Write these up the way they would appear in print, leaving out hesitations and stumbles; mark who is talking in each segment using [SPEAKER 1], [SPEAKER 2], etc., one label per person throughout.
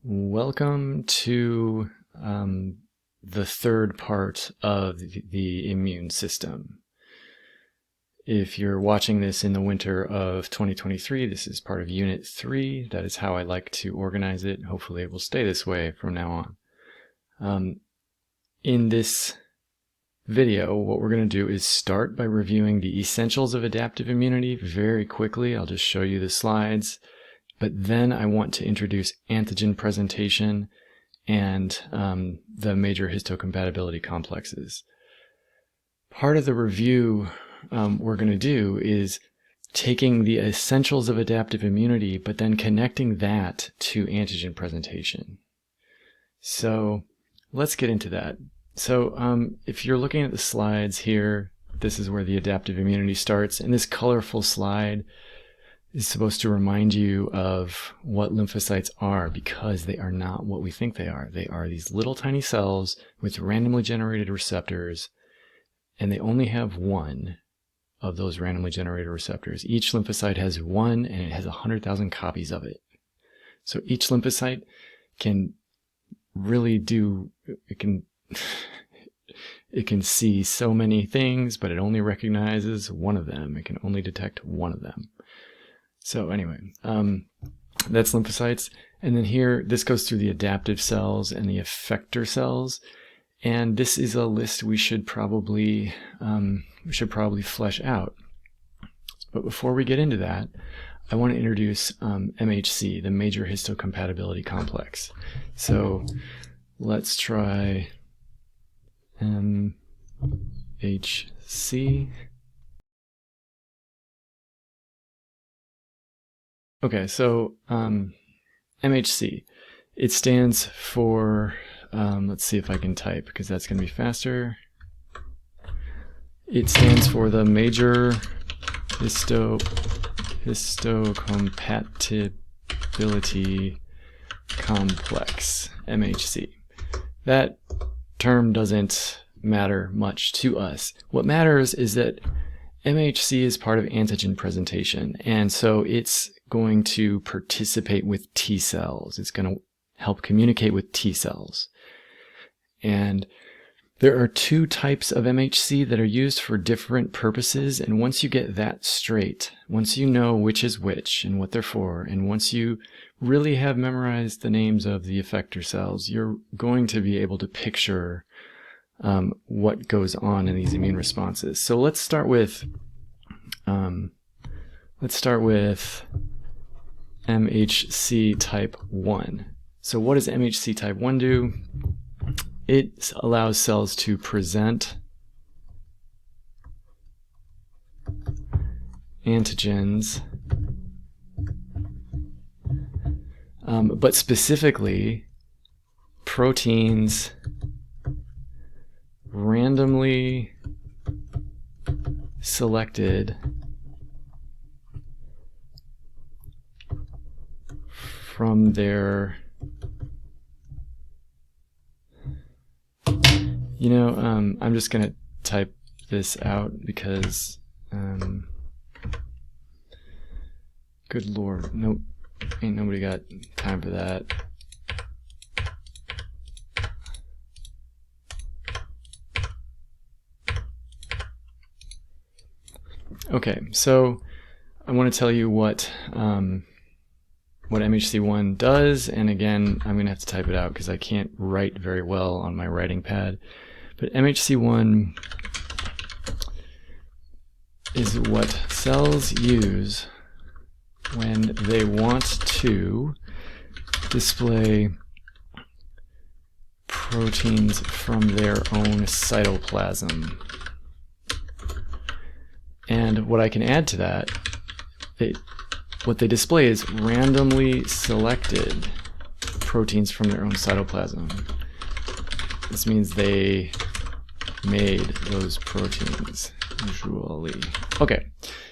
[SPEAKER 1] Welcome to the third part of the immune system. If you're watching this in the winter of 2023, this is part of Unit 3. That is how I like to organize it. Hopefully it will stay this way from now on. In this video, what we're going to do is start by reviewing the essentials of adaptive immunity very quickly. I'll just show you the slides. But then I want to introduce antigen presentation and the major histocompatibility complexes. Part of the review we're going to do is taking the essentials of adaptive immunity, but then connecting that to antigen presentation. So let's get into that. So if you're looking at the slides here, this is where the adaptive immunity starts. And this colorful slide is supposed to remind you of what lymphocytes are, because they are not what we think they are. They are these little tiny cells with randomly generated receptors, and they only have one of those randomly generated receptors. Each lymphocyte has one, and it has 100,000 copies of it. So each lymphocyte can really do, it can see so many things, but it only recognizes one of them. It can only detect one of them. So anyway, that's lymphocytes. And then here, this goes through the adaptive cells and the effector cells. And this is a list we should probably flesh out. But before we get into that, I want to introduce MHC, the major histocompatibility complex. So let's try MHC. Okay, so MHC, it stands for, let's see if I can type because that's going to be faster. It stands for the major histocompatibility complex, MHC. That term doesn't matter much to us. What matters is that MHC is part of antigen presentation, and so it's going to participate with T cells. It's going to help communicate with T cells. And there are two types of MHC that are used for different purposes, and once you get that straight, once you know which is which and what they're for, and once you really have memorized the names of the effector cells, you're going to be able to picture what goes on in these immune responses. So let's start with MHC type 1. So what does MHC type 1 do? It allows cells to present antigens, but specifically proteins randomly selected from their, I'm just going to type this out because, good Lord, nope, ain't nobody got time for that. Okay, so I want to tell you what MHC1 does, and again, I'm going to have to type it out because I can't write very well on my writing pad. But MHC1 is what cells use when they want to display proteins from their own cytoplasm. And what I can add to that, what they display is randomly selected proteins from their own cytoplasm. This means they made those proteins, usually. Okay,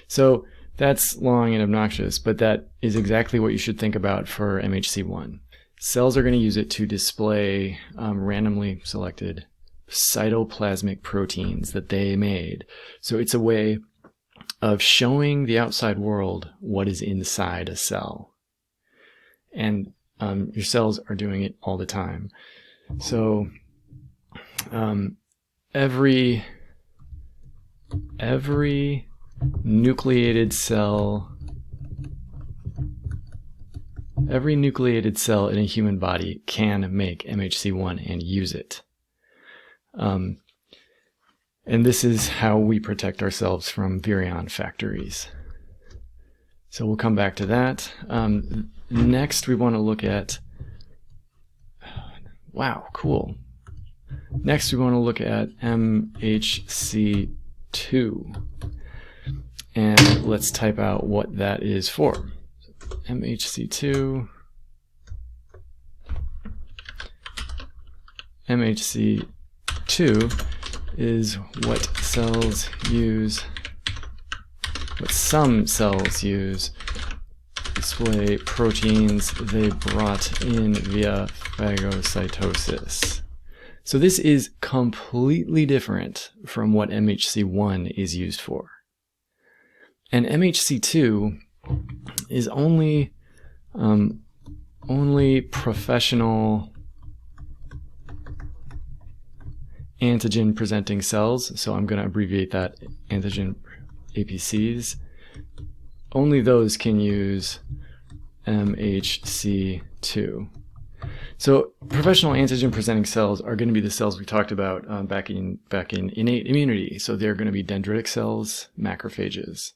[SPEAKER 1] so that's long and obnoxious, but that is exactly what you should think about for MHC1. Cells are going to use it to display randomly selected cytoplasmic proteins that they made. So it's a way of showing the outside world what is inside a cell. And your cells are doing it all the time. So every nucleated cell in a human body can make MHC1 and use it. And this is how we protect ourselves from virion factories. So we'll come back to that. Next, we want to look at, wow, cool. Next, we want to look at MHC2. And let's type out what that is for. MHC2. MHC2 is what some cells use to display proteins they brought in via phagocytosis. So this is completely different from what MHC1 is used for. And MHC2 is only professional antigen presenting cells, so I'm going to abbreviate that antigen APCs. Only those can use MHC2. So professional antigen presenting cells are going to be the cells we talked about back in innate immunity. So they're going to be dendritic cells, macrophages.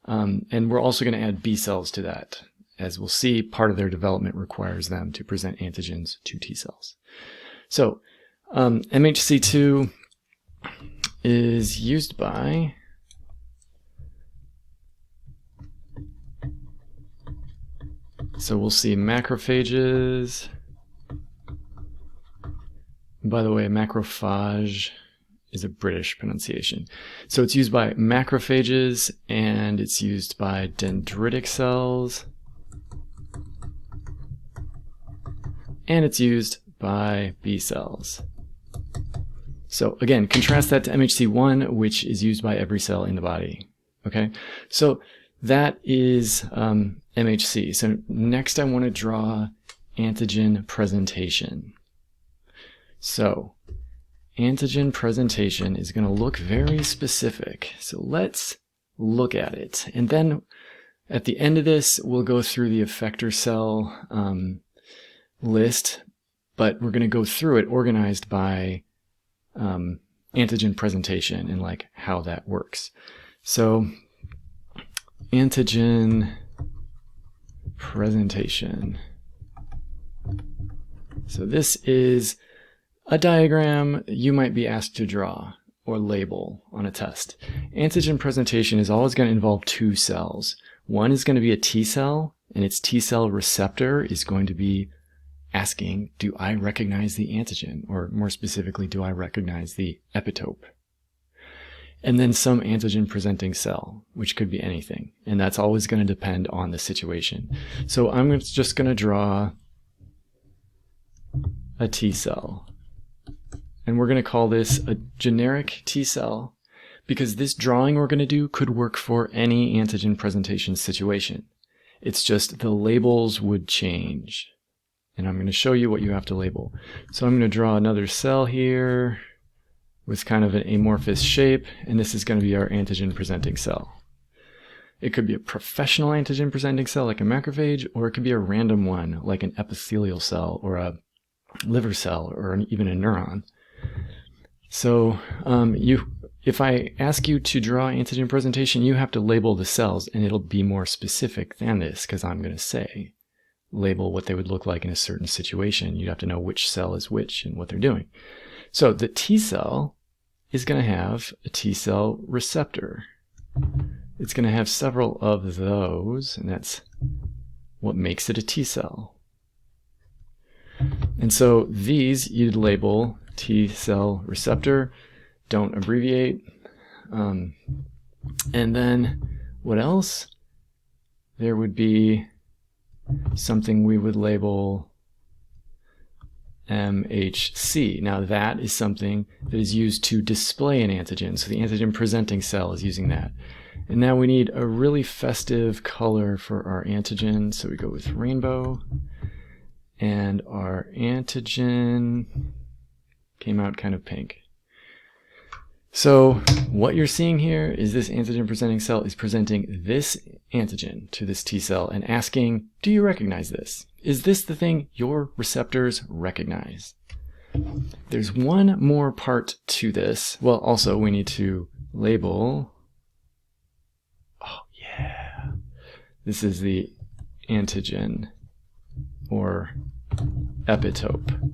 [SPEAKER 1] And we're also going to add B cells to that. As we'll see, part of their development requires them to present antigens to T cells. So MHC2 is used by we'll see macrophages. By the way, macrophage is a British pronunciation. So it's used by macrophages and it's used by dendritic cells. And it's used by B cells. So again, contrast that to MHC1, which is used by every cell in the body. Okay, so that is MHC. So next I want to draw antigen presentation. So antigen presentation is going to look very specific. So let's look at it. And then at the end of this, we'll go through the effector cell list, but we're going to go through it organized by antigen presentation and like how that works. So antigen presentation. So this is a diagram you might be asked to draw or label on a test. Antigen presentation is always going to involve two cells. One is going to be a T cell, and its T cell receptor is going to be asking, do I recognize the antigen? Or more specifically, do I recognize the epitope? And then some antigen presenting cell, which could be anything. And that's always going to depend on the situation. So I'm just going to draw a T cell. And we're going to call this a generic T cell because this drawing we're going to do could work for any antigen presentation situation. It's just the labels would change. And I'm going to show you what you have to label. So I'm going to draw another cell here with kind of an amorphous shape, and this is going to be our antigen presenting cell. It could be a professional antigen presenting cell like a macrophage, or it could be a random one like an epithelial cell or a liver cell or even a neuron. So if I ask you to draw antigen presentation, you have to label the cells, and it'll be more specific than this because I'm going to say label what they would look like in a certain situation. You'd have to know which cell is which and what they're doing. So the T cell is going to have a T cell receptor. It's going to have several of those, and that's what makes it a T cell. And so these you'd label T cell receptor, don't abbreviate. And then what else? There would be something we would label MHC. Now that is something that is used to display an antigen. So the antigen presenting cell is using that. And now we need a really festive color for our antigen. So we go with rainbow. and our antigen came out kind of pink. So what you're seeing here is this antigen presenting cell is presenting this antigen to this T cell and asking, do you recognize this? Is this the thing your receptors recognize? There's one more part to this. Well, also we need to label. Oh yeah. This is the antigen or epitope.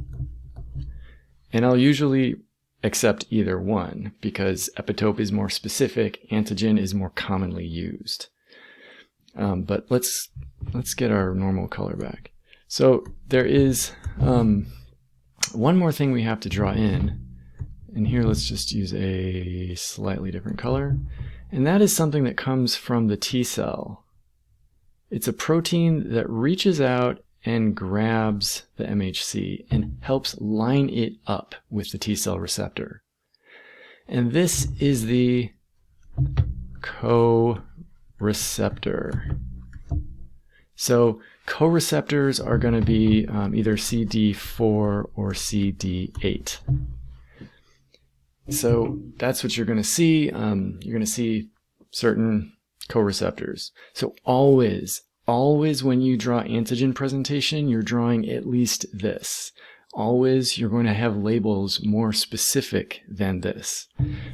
[SPEAKER 1] And I'll usually accept either one because epitope is more specific, antigen is more commonly used. But let's get our normal color back. So there is one more thing we have to draw in, and here let's just use a slightly different color, and that is something that comes from the T cell. It's a protein that reaches out and grabs the MHC and helps line it up with the T cell receptor. And this is the co-receptor. So co-receptors are going to be either CD4 or CD8. So that's what you're going to see. You're going to see certain co-receptors. So always when you draw antigen presentation, you're drawing at least this. Always you're going to have labels more specific than this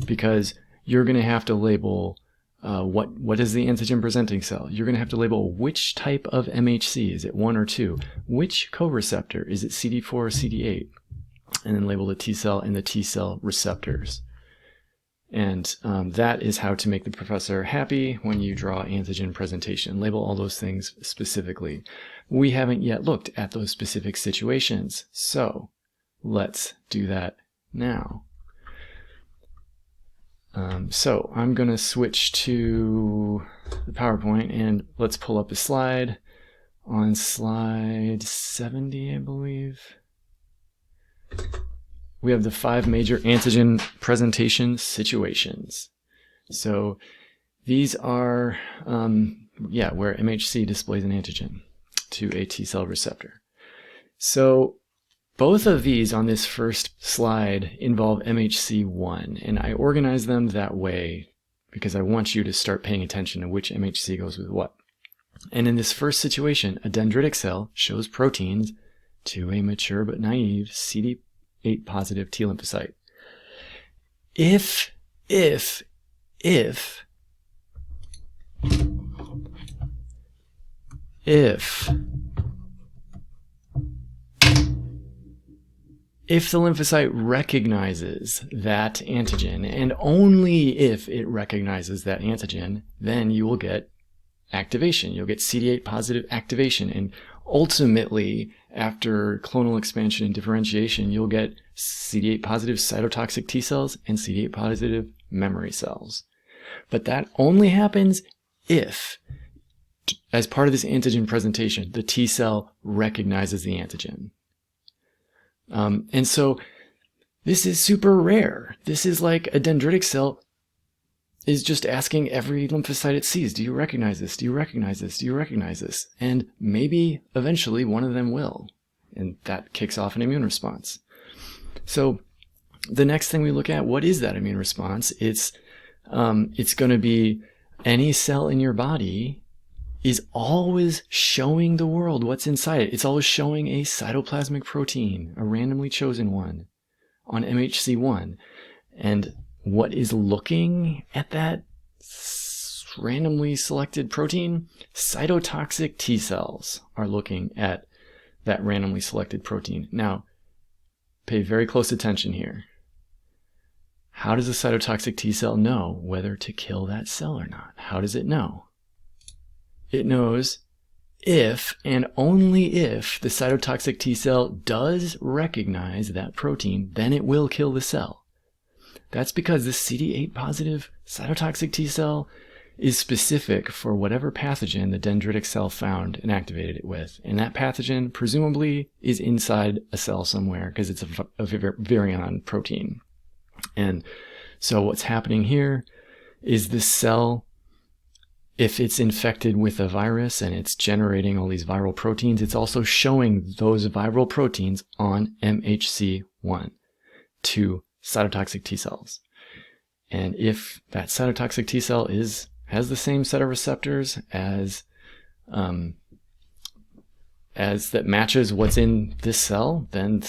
[SPEAKER 1] because you're going to have to label what is the antigen presenting cell. You're going to have to label which type of MHC. Is it 1 or 2? Which co-receptor? Is it CD4 or CD8? And then label the T cell and the T cell receptors. And that is how to make the professor happy when you draw antigen presentation. Label all those things specifically. We haven't yet looked at those specific situations, so let's do that now. So I'm going to switch to the PowerPoint and let's pull up a slide on slide 70, I believe. We have the 5 major antigen presentation situations. So these are, where MHC displays an antigen to a T cell receptor. So both of these on this first slide involve MHC1, and I organize them that way because I want you to start paying attention to which MHC goes with what. And in this first situation, a dendritic cell shows proteins to a mature but naive CD8 positive T lymphocyte. If the lymphocyte recognizes that antigen, and only if it recognizes that antigen, then you will get activation. You'll get CD8 positive activation, and ultimately, after clonal expansion and differentiation, you'll get CD8 positive cytotoxic T cells and CD8 positive memory cells. But that only happens if, as part of this antigen presentation, the T cell recognizes the antigen. And so this is super rare. This is like a dendritic cell is just asking every lymphocyte it sees, do you recognize this? Do you recognize this? Do you recognize this? And maybe eventually one of them will. And that kicks off an immune response. So the next thing we look at, what is that immune response? It's going to be any cell in your body is always showing the world what's inside it. It's always showing a cytoplasmic protein, a randomly chosen one, on MHC1. And what is looking at that randomly selected protein? Cytotoxic T cells are looking at that randomly selected protein. Now, pay very close attention here. How does a cytotoxic T cell know whether to kill that cell or not? How does it know? It knows if and only if the cytotoxic T cell does recognize that protein, then it will kill the cell. That's because the CD8 positive cytotoxic T cell is specific for whatever pathogen the dendritic cell found and activated it with. And that pathogen presumably is inside a cell somewhere because it's a virion protein. And so what's happening here is this cell if it's infected with a virus and it's generating all these viral proteins, it's also showing those viral proteins on MHC1 to cytotoxic T cells. And if that cytotoxic T cell has the same set of receptors as that matches what's in this cell, then the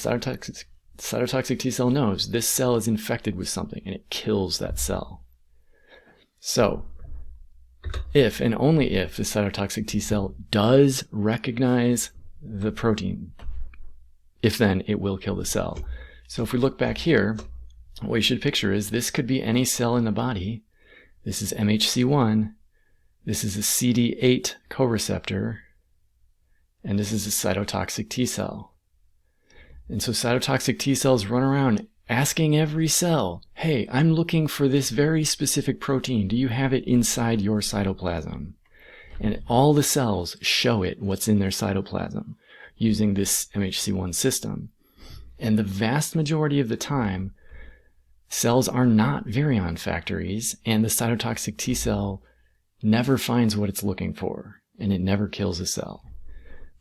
[SPEAKER 1] cytotoxic T cell knows this cell is infected with something and it kills that cell. So if and only if the cytotoxic T cell does recognize the protein, if then it will kill the cell. So if we look back here, what you should picture is this could be any cell in the body. This is MHC1, this is a CD8 coreceptor, and this is a cytotoxic T cell. And so cytotoxic T cells run around asking every cell, hey, I'm looking for this very specific protein. Do you have it inside your cytoplasm? And all the cells show it what's in their cytoplasm using this MHC1 system. And the vast majority of the time, cells are not virion factories, and the cytotoxic T cell never finds what it's looking for, and it never kills a cell.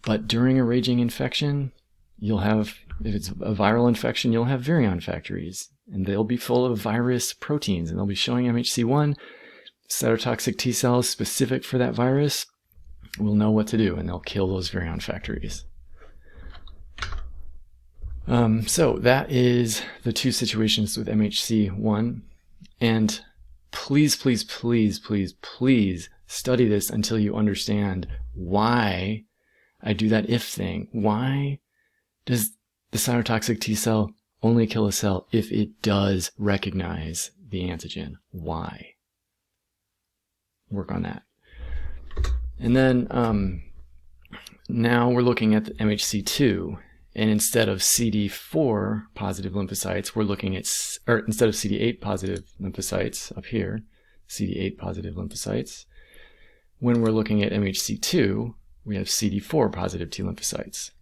[SPEAKER 1] But during a raging infection, you'll have, if it's a viral infection, you'll have virion factories, and they'll be full of virus proteins, and they'll be showing MHC1. Cytotoxic T cells specific for that virus will know what to do, and they'll kill those virion factories. So that is the two situations with MHC1, and please, please, please, please, please study this until you understand why I do that if thing. Why does the cytotoxic T cell only kill a cell if it does recognize the antigen? Why? Work on that. And then now we're looking at the MHC2. And instead of CD4 positive lymphocytes, we're looking at, or instead of CD8 positive lymphocytes up here, CD8 positive lymphocytes, when we're looking at MHC2, we have CD4 positive T lymphocytes.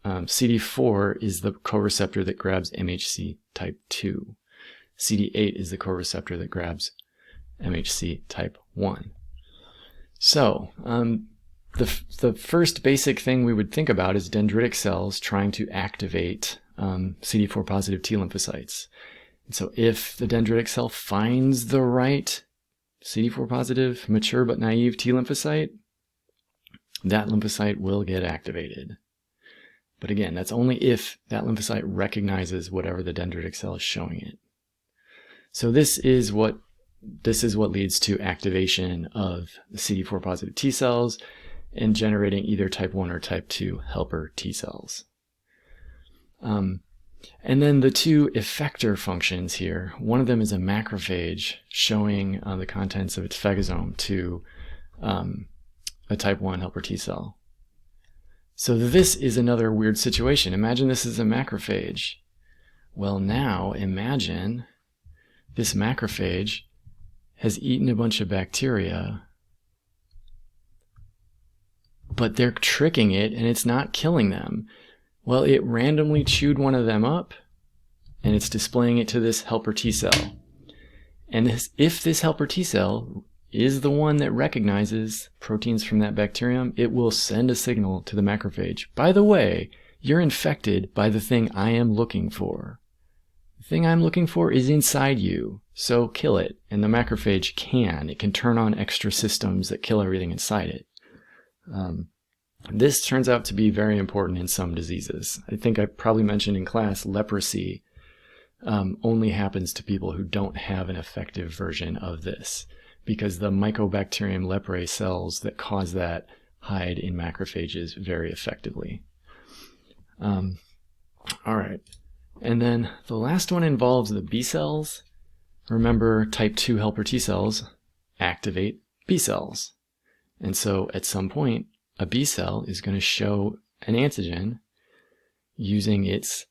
[SPEAKER 1] CD4 is the coreceptor that grabs MHC type 2. CD8 is the coreceptor that grabs MHC type 1. So, the first basic thing we would think about is dendritic cells trying to activate CD4 positive T lymphocytes. And so if the dendritic cell finds the right CD4 positive, mature but naive T lymphocyte, that lymphocyte will get activated. But again, that's only if that lymphocyte recognizes whatever the dendritic cell is showing it. So this is what leads to activation of the CD4 positive T cells and generating either type 1 or type 2 helper T cells. And then the two effector functions here, one of them is a macrophage showing the contents of its phagosome to a type 1 helper T cell. So this is another weird situation. Imagine this is a macrophage. Well, now imagine this macrophage has eaten a bunch of bacteria, but they're tricking it and it's not killing them. Well, it randomly chewed one of them up and it's displaying it to this helper T cell. And if this helper T cell is the one that recognizes proteins from that bacterium, it will send a signal to the macrophage. By the way, you're infected by the thing I am looking for. The thing I'm looking for is inside you, so kill it. And the macrophage it can turn on extra systems that kill everything inside it. This turns out to be very important in some diseases. I think I probably mentioned in class leprosy only happens to people who don't have an effective version of this, because the Mycobacterium leprae cells that cause that hide in macrophages very effectively. All right. And then the last one involves the B cells. Remember, type 2 helper T cells activate B cells. And so at some point, a B cell is going to show an antigen using its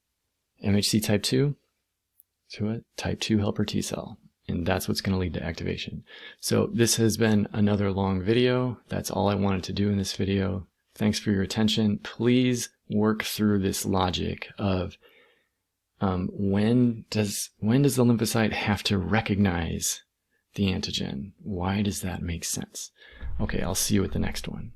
[SPEAKER 1] MHC type 2 to a type 2 helper T cell. And that's what's going to lead to activation. So this has been another long video. That's all I wanted to do in this video. Thanks for your attention. Please work through this logic of when does the lymphocyte have to recognize the antigen. Why does that make sense? Okay, I'll see you at the next one.